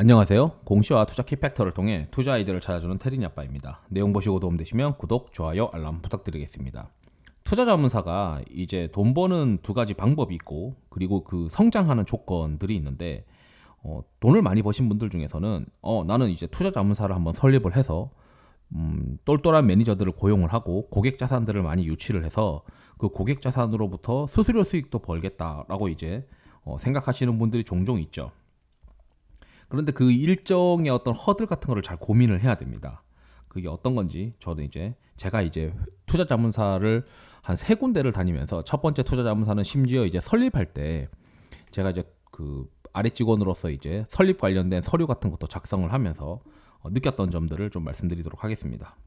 안녕하세요. 공시와 투자 키팩터를 통해 투자 아이디어를 찾아주는 테린이 아빠입니다. 내용 보시고 도움되시면 구독, 좋아요, 알람 부탁드리겠습니다. 투자 자문사가 이제 돈 버는 두 가지 방법이 있고, 그리고 그 성장하는 조건들이 있는데, 돈을 많이 버신 분들 중에서는 나는 이제 투자 자문사를 한번 설립을 해서 똘똘한 매니저들을 고용을 하고 고객 자산들을 많이 유치를 해서 그 고객 자산으로부터 수수료 수익도 벌겠다라고 이제 생각하시는 분들이 종종 있죠. 그런데 그 일정의 어떤 허들 같은 거를 잘 고민을 해야 됩니다. 그게 어떤 건지 저는 이제 제가 이제 투자 자문사를 한 세 군데를 다니면서 첫 번째 투자 자문사는 심지어 이제 설립할 때 제가 이제 그 아래 직원으로서 이제 설립 관련된 서류 같은 것도 작성을 하면서 느꼈던 점들을 좀 말씀드리도록 하겠습니다.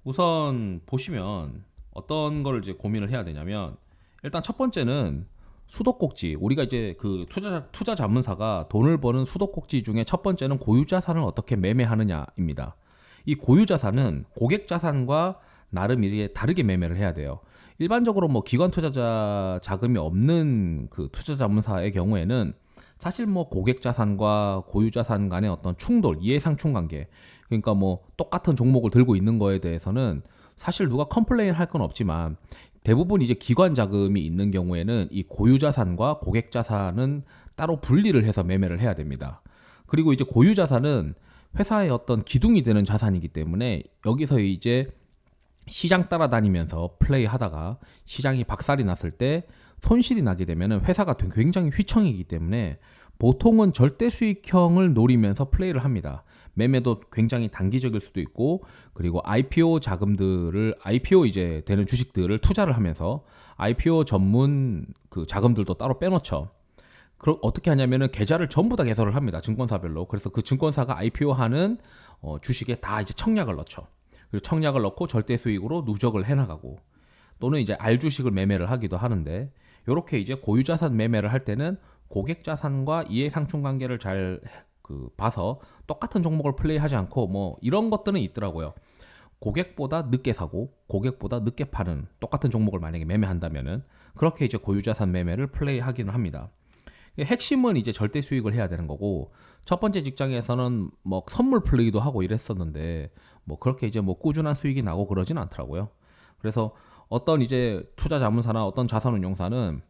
우선 보시면 어떤 거를 이제 고민을 해야 되냐면, 일단 첫 번째는 수도꼭지. 우리가 이제 그 투자 자문사가 돈을 버는 수도꼭지 중에 첫 번째는 고유 자산을 어떻게 매매하느냐입니다. 이 고유 자산은 고객 자산과 나름 이게 다르게 매매를 해야 돼요. 일반적으로 뭐 기관 투자자 자금이 없는 그 투자 자문사의 경우에는 사실 뭐 고객 자산과 고유 자산 간의 어떤 충돌, 이해상충 관계, 그러니까 뭐 똑같은 종목을 들고 있는 거에 대해서는 사실 누가 컴플레인 할 건 없지만, 대부분 이제 기관 자금이 있는 경우에는 이 고유 자산과 고객 자산은 따로 분리를 해서 매매를 해야 됩니다. 그리고 이제 고유 자산은 회사의 어떤 기둥이 되는 자산이기 때문에 여기서 이제 시장 따라다니면서 플레이하다가 시장이 박살이 났을 때 손실이 나게 되면 회사가 굉장히 휘청이기 때문에 보통은 절대 수익형을 노리면서 플레이를 합니다. 매매도 굉장히 단기적일 수도 있고, 그리고 IPO 자금들을 IPO 이제 되는 주식들을 투자를 하면서 IPO 전문 그 자금들도 따로 빼놓죠. 그럼 어떻게 하냐면은 계좌를 전부 다 개설을 합니다. 증권사별로. 그래서 그 증권사가 IPO 하는 주식에 다 이제 청약을 넣죠. 그리고 청약을 넣고 절대 수익으로 누적을 해나가고, 또는 이제 R 주식을 매매를 하기도 하는데, 이렇게 이제 고유 자산 매매를 할 때는 고객 자산과 이해상충 관계를 잘 그 봐서 똑같은 종목을 플레이하지 않고, 뭐 이런 것들은 있더라고요. 고객보다 늦게 사고 고객보다 늦게 파는 똑같은 종목을 만약에 매매한다면은 그렇게 이제 고유 자산 매매를 플레이하기는 합니다. 핵심은 이제 절대 수익을 해야 되는 거고, 첫 번째 직장에서는 뭐 선물 플레이도 하고 이랬었는데 뭐 그렇게 이제 뭐 꾸준한 수익이 나고 그러진 않더라고요. 그래서 어떤 이제 투자 자문사나 어떤 자산운용사는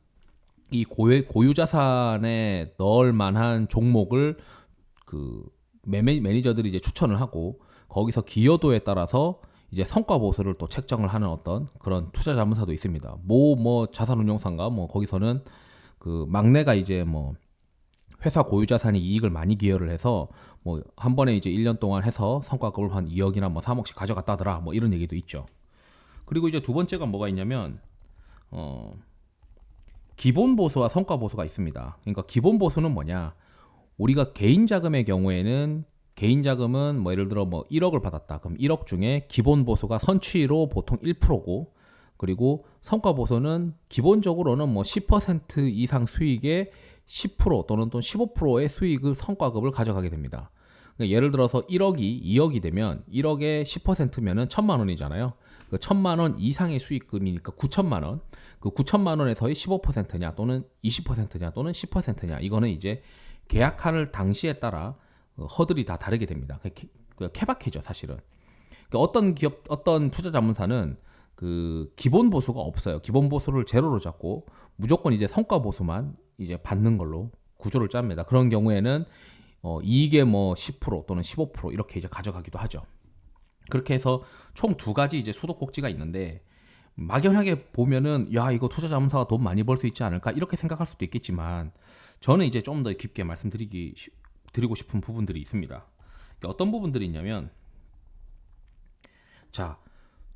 이 고유 자산에 넣을 만한 종목을 그 매니저들이 이제 추천을 하고, 거기서 기여도에 따라서 이제 성과 보수를 또 책정을 하는 어떤 그런 투자 자문사도 있습니다. 뭐 자산운용사인가 뭐 거기서는 그 막내가 이제 뭐 회사 고유 자산이 이익을 많이 기여를 해서 뭐 한 번에 이제 1년 동안 해서 성과급을 한 2억이나 뭐 3억씩 가져갔다더라, 뭐 이런 얘기도 있죠. 그리고 이제 두 번째가 뭐가 있냐면 기본 보수와 성과 보수가 있습니다. 그러니까 기본 보수는 뭐냐? 우리가 개인 자금의 경우에는 개인 자금은 뭐 예를 들어 뭐 1억을 받았다. 그럼 1억 중에 기본 보수가 선취로 보통 1%고, 그리고 성과 보수는 기본적으로는 뭐 10% 이상 수익의 10% 또는 또 15%의 수익을 성과급을 가져가게 됩니다. 그러니까 예를 들어서 1억이 2억이 되면 1억에 10%면은 1천만 원이잖아요. 그 1천만 원 이상의 수익금이니까 9천만 원. 그 9천만 원에서의 15%냐 또는 20%냐 또는 10%냐, 이거는 이제 계약할 당시에 따라 허들이 다 다르게 됩니다. 케바케죠, 사실은. 그러니까 어떤 기업, 어떤 투자 자문사는 그 기본 보수가 없어요. 기본 보수를 제로로 잡고 무조건 이제 성과 보수만 이제 받는 걸로 구조를 짭니다. 그런 경우에는 이익의 뭐 10% 또는 15% 이렇게 이제 가져가기도 하죠. 그렇게 해서 총 두 가지 이제 수도꼭지가 있는데, 막연하게 보면은 야, 이거 투자 자문사가 돈 많이 벌 수 있지 않을까 이렇게 생각할 수도 있겠지만, 저는 이제 좀 더 깊게 드리고 싶은 부분들이 있습니다. 어떤 부분들이 있냐면, 자,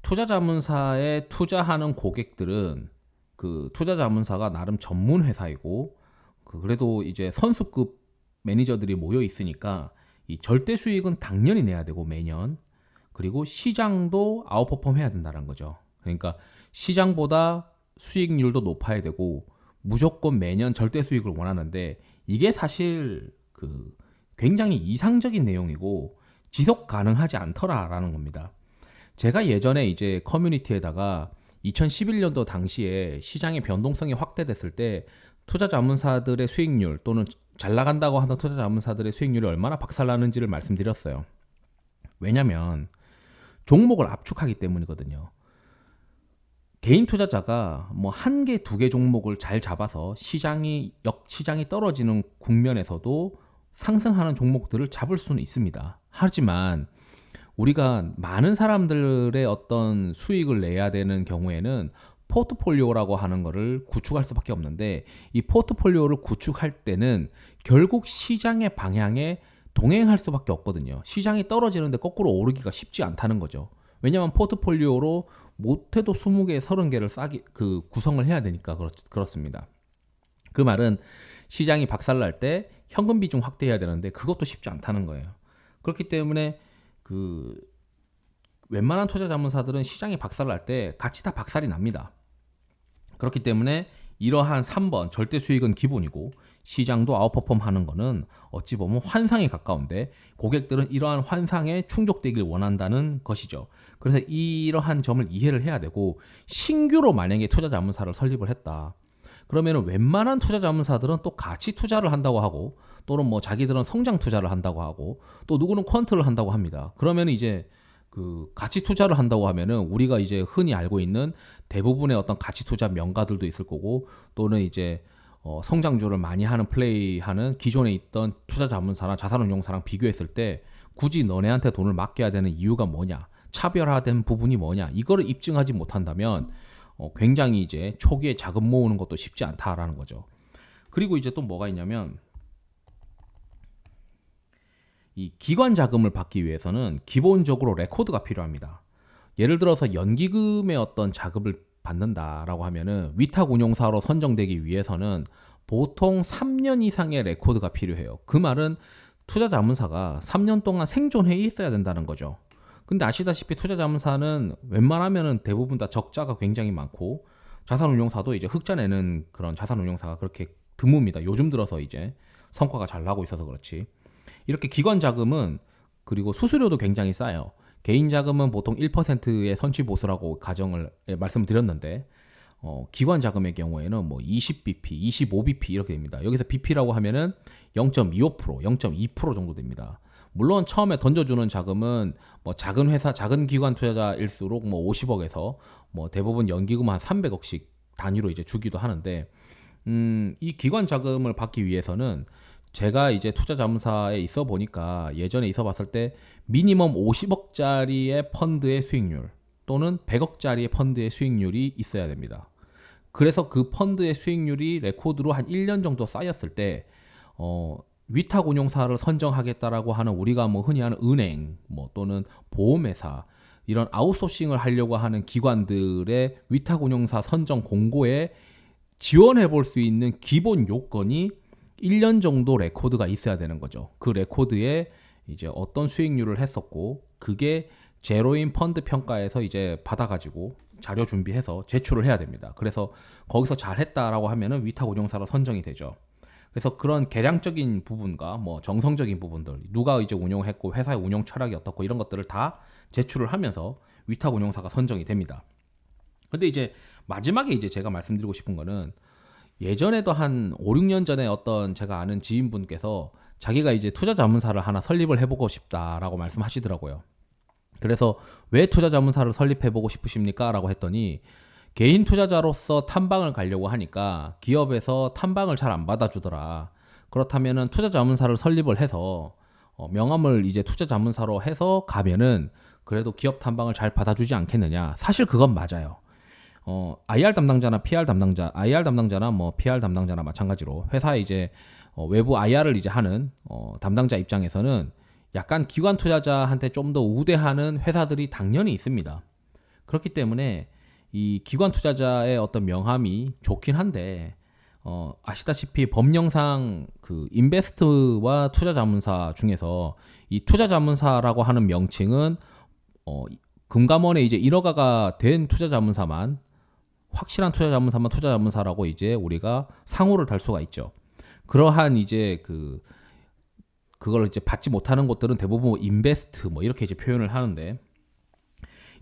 투자 자문사에 투자하는 고객들은 그 투자 자문사가 나름 전문 회사이고, 그래도 이제 선수급 매니저들이 모여 있으니까 이 절대 수익은 당연히 내야 되고 매년, 그리고 시장도 아웃퍼폼 해야 된다는 거죠. 그러니까 시장보다 수익률도 높아야 되고 무조건 매년 절대 수익을 원하는데, 이게 사실 그 굉장히 이상적인 내용이고 지속 가능하지 않더라라는 겁니다. 제가 예전에 이제 커뮤니티에다가 2011년도 당시에 시장의 변동성이 확대됐을 때 투자 자문사들의 수익률 또는 잘 나간다고 하는 투자자문사들의 수익률이 얼마나 박살나는지를 말씀드렸어요. 왜냐면 종목을 압축하기 때문이거든요. 개인 투자자가 뭐 한 개, 두 개 종목을 잘 잡아서 시장이 떨어지는 국면에서도 상승하는 종목들을 잡을 수는 있습니다. 하지만 우리가 많은 사람들의 어떤 수익을 내야 되는 경우에는 포트폴리오라고 하는 거를 구축할 수밖에 없는데, 이 포트폴리오를 구축할 때는 결국 시장의 방향에 동행할 수밖에 없거든요. 시장이 떨어지는데 거꾸로 오르기가 쉽지 않다는 거죠. 왜냐하면 포트폴리오로 못해도 20개, 30개를 구성을 해야 되니까 그렇습니다. 그 말은 시장이 박살날 때 현금 비중 확대해야 되는데 그것도 쉽지 않다는 거예요. 그렇기 때문에 웬만한 투자 자문사들은 시장이 박살날 때 같이 다 박살이 납니다. 그렇기 때문에 이러한 3번 절대 수익은 기본이고 시장도 아웃퍼폼 하는 거는 어찌 보면 환상에 가까운데, 고객들은 이러한 환상에 충족되길 원한다는 것이죠. 그래서 이러한 점을 이해를 해야 되고, 신규로 만약에 투자 자문사를 설립을 했다 그러면 웬만한 투자 자문사들은 또 가치 투자를 한다고 하고, 또는 뭐 자기들은 성장 투자를 한다고 하고, 또 누구는 퀀트를 한다고 합니다. 그러면 이제 가치 투자를 한다고 하면은 우리가 이제 흔히 알고 있는 대부분의 어떤 가치 투자 명가들도 있을 거고, 또는 이제 성장주를 많이 하는 플레이하는 기존에 있던 투자 자문사나 자산운용사랑 비교했을 때 굳이 너네한테 돈을 맡겨야 되는 이유가 뭐냐, 차별화된 부분이 뭐냐, 이거를 입증하지 못한다면 굉장히 이제 초기에 자금 모으는 것도 쉽지 않다라는 거죠. 그리고 이제 또 뭐가 있냐면, 이 기관 자금을 받기 위해서는 기본적으로 레코드가 필요합니다. 예를 들어서 연기금의 어떤 자금을 받는다라고 하면은 위탁운용사로 선정되기 위해서는 보통 3년 이상의 레코드가 필요해요. 그 말은 투자자문사가 3년 동안 생존해 있어야 된다는 거죠. 근데 아시다시피 투자자문사는 웬만하면은 대부분 다 적자가 굉장히 많고, 자산운용사도 이제 흑자 내는 그런 자산운용사가 그렇게 드뭅니다. 요즘 들어서 이제 성과가 잘 나고 있어서 그렇지. 이렇게 기관 자금은, 그리고 수수료도 굉장히 싸요. 개인 자금은 보통 1%의 선취 보수라고 가정을 말씀을 드렸는데, 기관 자금의 경우에는 뭐 20bp, 25bp 이렇게 됩니다. 여기서 bp라고 하면은 0.25%, 0.2% 정도 됩니다. 물론 처음에 던져주는 자금은 뭐 작은 회사, 작은 기관 투자자일수록 뭐 50억에서 뭐 대부분 연기금 한 300억씩 단위로 이제 주기도 하는데, 이 기관 자금을 받기 위해서는 제가 이제 투자자문사에 있어 보니까 예전에 있어 봤을 때 미니멈 50억짜리의 펀드의 수익률 또는 100억짜리의 펀드의 수익률이 있어야 됩니다. 그래서 그 펀드의 수익률이 레코드로 한 1년 정도 쌓였을 때 위탁운용사를 선정하겠다라고 하는, 우리가 뭐 흔히 하는 은행 뭐 또는 보험회사, 이런 아웃소싱을 하려고 하는 기관들의 위탁운용사 선정 공고에 지원해 볼 수 있는 기본 요건이 1년 정도 레코드가 있어야 되는 거죠. 그 레코드에 이제 어떤 수익률을 했었고, 그게 제로인 펀드 평가에서 이제 받아가지고 자료 준비해서 제출을 해야 됩니다. 그래서 거기서 잘했다라고 하면은 위탁운용사로 선정이 되죠. 그래서 그런 계량적인 부분과 뭐 정성적인 부분들, 누가 이제 운용했고 회사의 운용 철학이 어떻고 이런 것들을 다 제출을 하면서 위탁운용사가 선정이 됩니다. 근데 이제 마지막에 이제 제가 말씀드리고 싶은 거는, 예전에도 한 5, 6년 전에 어떤 제가 아는 지인분께서 자기가 이제 투자자문사를 하나 설립을 해보고 싶다라고 말씀하시더라고요. 그래서 왜 투자자문사를 설립해보고 싶으십니까? 라고 했더니, 개인 투자자로서 탐방을 가려고 하니까 기업에서 탐방을 잘 안 받아주더라. 그렇다면은 투자자문사를 설립을 해서 명함을 이제 투자자문사로 해서 가면은 그래도 기업 탐방을 잘 받아주지 않겠느냐. 사실 그건 맞아요. IR 담당자나 PR 담당자, IR 담당자나 뭐 PR 담당자나 마찬가지로 회사에 이제 외부 IR을 이제 하는 담당자 입장에서는 약간 기관 투자자한테 좀 더 우대하는 회사들이 당연히 있습니다. 그렇기 때문에 이 기관 투자자의 어떤 명함이 좋긴 한데, 아시다시피 법령상 그 인베스트와 투자자문사 중에서 이 투자자문사라고 하는 명칭은 금감원에 이제 인허가가 된 투자자문사만, 확실한 투자자문사만 투자자문사라고 이제 우리가 상호를 달 수가 있죠. 그러한 이제 그걸 이제 받지 못하는 곳들은 대부분 인베스트 뭐 이렇게 이제 표현을 하는데,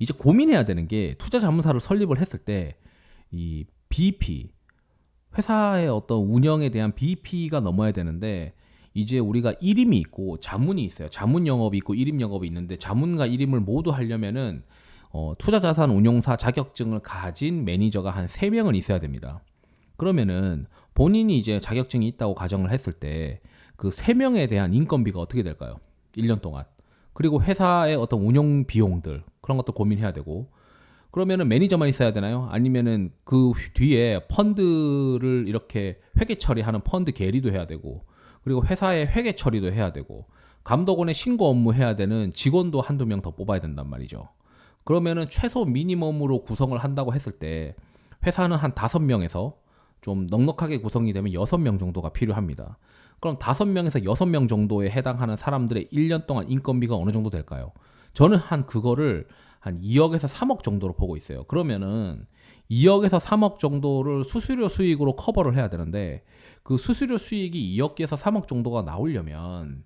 이제 고민해야 되는 게, 투자자문사를 설립을 했을 때 이 BP, 회사의 어떤 운영에 대한 BP가 넘어야 되는데 이제 우리가 일임이 있고 자문이 있어요. 자문 영업이 있고 일임 영업이 있는데 자문과 일임을 모두 하려면은 투자자산 운용사 자격증을 가진 매니저가 한 3명은 있어야 됩니다. 그러면은 본인이 이제 자격증이 있다고 가정을 했을 때 그 3명에 대한 인건비가 어떻게 될까요? 1년 동안. 그리고 회사의 어떤 운영 비용들 그런 것도 고민해야 되고 그러면은 매니저만 있어야 되나요? 아니면은 그 뒤에 펀드를 이렇게 회계 처리하는 펀드 계리도 해야 되고 그리고 회사의 회계 처리도 해야 되고 감독원의 신고 업무 해야 되는 직원도 한두 명 더 뽑아야 된단 말이죠. 그러면은 최소 미니멈으로 구성을 한다고 했을 때 회사는 한 5명에서 좀 넉넉하게 구성이 되면 6명 정도가 필요합니다. 그럼 5명에서 6명 정도에 해당하는 사람들의 1년 동안 인건비가 어느 정도 될까요? 저는 그거를 한 2억에서 3억 정도로 보고 있어요. 그러면은 2억에서 3억 정도를 수수료 수익으로 커버를 해야 되는데 그 수수료 수익이 2억에서 3억 정도가 나오려면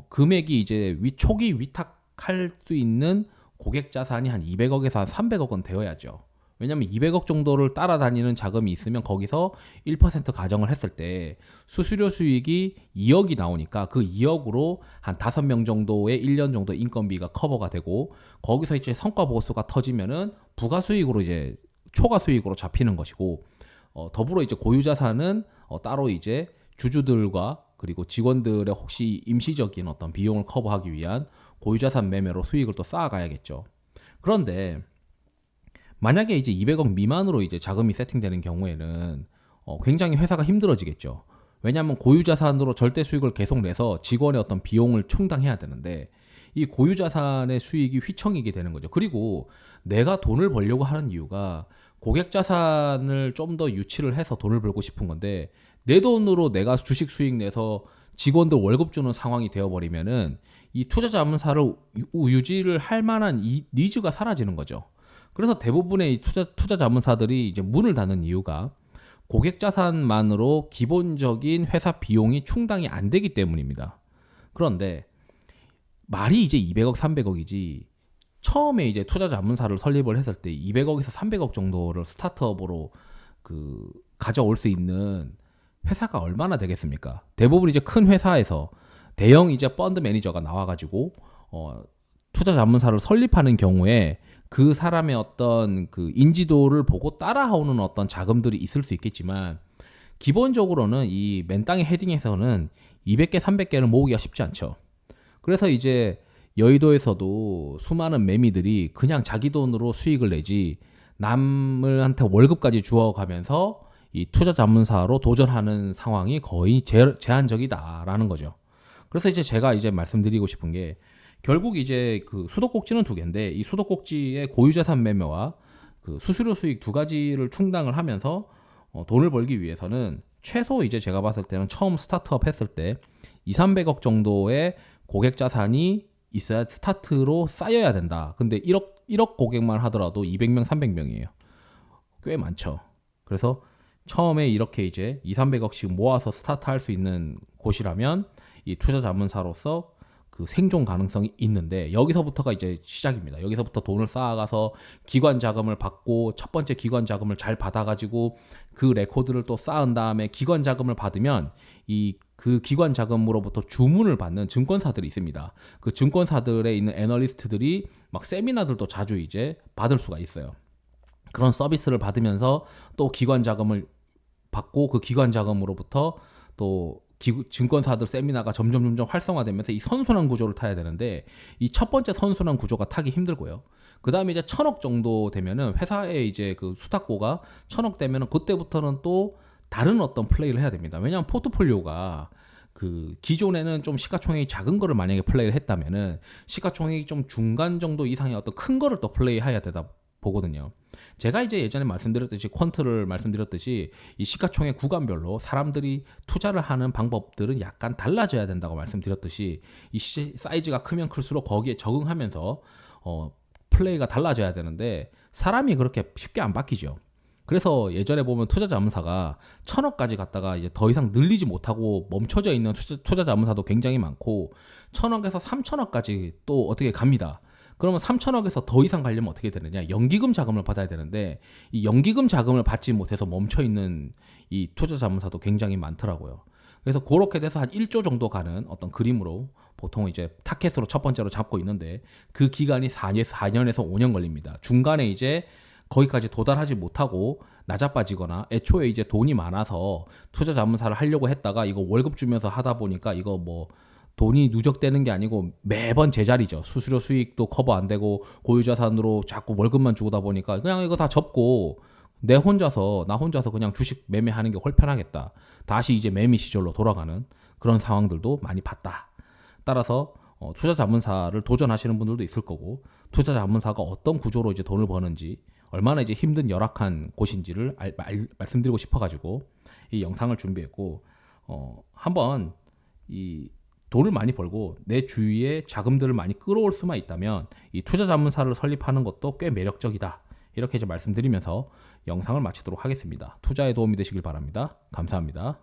금액이 이제 초기 위탁할 수 있는 고객 자산이 한 200억에서 한 300억은 되어야죠. 왜냐하면 200억 정도를 따라다니는 자금이 있으면 거기서 1% 가정을 했을 때 수수료 수익이 2억이 나오니까 그 2억으로 한 5명 정도의 1년 정도 인건비가 커버가 되고 거기서 이제 성과 보고서가 터지면은 부가 수익으로 이제 초과 수익으로 잡히는 것이고 더불어 이제 고유자산은 따로 이제 주주들과 그리고 직원들의 혹시 임시적인 어떤 비용을 커버하기 위한 고유자산 매매로 수익을 또 쌓아가야겠죠. 그런데 만약에 이제 200억 미만으로 이제 자금이 세팅되는 경우에는 굉장히 회사가 힘들어지겠죠. 왜냐하면 고유자산으로 절대 수익을 계속 내서 직원의 어떤 비용을 충당해야 되는데 이 고유자산의 수익이 휘청이게 되는 거죠. 그리고 내가 돈을 벌려고 하는 이유가 고객 자산을 좀 더 유치를 해서 돈을 벌고 싶은 건데 내 돈으로 내가 주식 수익 내서 직원들 월급 주는 상황이 되어버리면은 이 투자 자문사를 유지를 할 만한 이 니즈가 사라지는 거죠. 그래서 대부분의 이 투자 자문사들이 이제 문을 닫는 이유가 고객 자산만으로 기본적인 회사 비용이 충당이 안 되기 때문입니다. 그런데 말이 이제 200억, 300억이지 처음에 이제 투자 자문사를 설립을 했을 때 200억에서 300억 정도를 스타트업으로 가져올 수 있는 회사가 얼마나 되겠습니까? 대부분 이제 큰 회사에서 대형 이제 펀드 매니저가 나와가지고 투자 자문사를 설립하는 경우에 그 사람의 어떤 그 인지도를 보고 따라오는 어떤 자금들이 있을 수 있겠지만 기본적으로는 이 맨땅의 헤딩에서는 200개, 300개를 모으기가 쉽지 않죠. 그래서 이제 여의도에서도 수많은 매미들이 그냥 자기 돈으로 수익을 내지 남을한테 월급까지 주어가면서 이 투자 자문사로 도전하는 상황이 거의 제한적이다라는 거죠. 그래서 이제 제가 이제 말씀드리고 싶은 게 결국 이제 그 수도꼭지는 2개인데 이 수도꼭지의 고유자산 매매와 그 수수료 수익 2가지를 충당을 하면서 돈을 벌기 위해서는 최소 이제 제가 봤을 때는 처음 스타트업 했을 때 2, 300억 정도의 고객 자산이 있어야 스타트로 쌓여야 된다. 근데 1억 고객만 하더라도 200명, 300명이에요. 꽤 많죠. 그래서 처음에 이렇게 이제 2, 300억씩 모아서 스타트 할 수 있는 곳이라면 이 투자 자문사로서 그 생존 가능성이 있는데 여기서부터가 이제 시작입니다. 여기서부터 돈을 쌓아가서 기관 자금을 받고 첫 번째 기관 자금을 잘 받아가지고 그 레코드를 또 쌓은 다음에 기관 자금을 받으면 그 기관 자금으로부터 주문을 받는 증권사들이 있습니다. 그 증권사들에 있는 애널리스트들이 막 세미나들도 자주 이제 받을 수가 있어요. 그런 서비스를 받으면서 또 기관 자금을 받고 그 기관 자금으로부터 또 증권사들 세미나가 점점 활성화되면서 이 선순환 구조를 타야 되는데 이 첫 번째 선순환 구조가 타기 힘들고요. 그 다음에 이제 1,000억 정도 되면은 회사에 이제 그 수탁고가 1,000억 되면은 그때부터는 또 다른 어떤 플레이를 해야 됩니다. 왜냐하면 포트폴리오가 그 기존에는 좀 시가총액이 작은 거를 만약에 플레이를 했다면은 시가총액이 좀 중간 정도 이상의 어떤 큰 거를 또 플레이해야 되다 보거든요. 제가 이제 예전에 말씀드렸듯이 퀀트를 말씀드렸듯이 이 시가총액 구간별로 사람들이 투자를 하는 방법들은 약간 달라져야 된다고 말씀드렸듯이 이 사이즈가 크면 클수록 거기에 적응하면서 플레이가 달라져야 되는데 사람이 그렇게 쉽게 안 바뀌죠. 그래서 예전에 보면 투자 자문사가 1,000억까지 갔다가 이제 더 이상 늘리지 못하고 멈춰져 있는 투자 자문사도 굉장히 많고 1,000억에서 3,000억까지 또 어떻게 갑니다. 그러면 3천억에서 더 이상 가려면 어떻게 되느냐? 연기금 자금을 받아야 되는데 이 연기금 자금을 받지 못해서 멈춰 있는 이 투자 자문사도 굉장히 많더라고요. 그래서 그렇게 돼서 한 1조 정도 가는 어떤 그림으로 보통 이제 타켓으로 첫 번째로 잡고 있는데 그 기간이 4년에서 5년 걸립니다. 중간에 이제 거기까지 도달하지 못하고 낮아빠지거나 애초에 이제 돈이 많아서 투자 자문사를 하려고 했다가 이거 월급 주면서 하다 보니까 이거 뭐 돈이 누적되는 게 아니고 매번 제자리죠. 수수료 수익도 커버 안 되고 고유자산으로 자꾸 월급만 주고다 보니까 그냥 이거 다 접고 나 혼자서 그냥 주식 매매하는 게 훨 편하겠다. 다시 이제 매매 시절로 돌아가는 그런 상황들도 많이 봤다. 따라서 투자 자문사를 도전하시는 분들도 있을 거고 투자 자문사가 어떤 구조로 이제 돈을 버는지 얼마나 이제 힘든 열악한 곳인지를 말씀드리고 싶어가지고 이 영상을 준비했고 한번 이 돈을 많이 벌고 내 주위에 자금들을 많이 끌어올 수만 있다면 이 투자 자문사를 설립하는 것도 꽤 매력적이다. 이렇게 이제 말씀드리면서 영상을 마치도록 하겠습니다. 투자에 도움이 되시길 바랍니다. 감사합니다.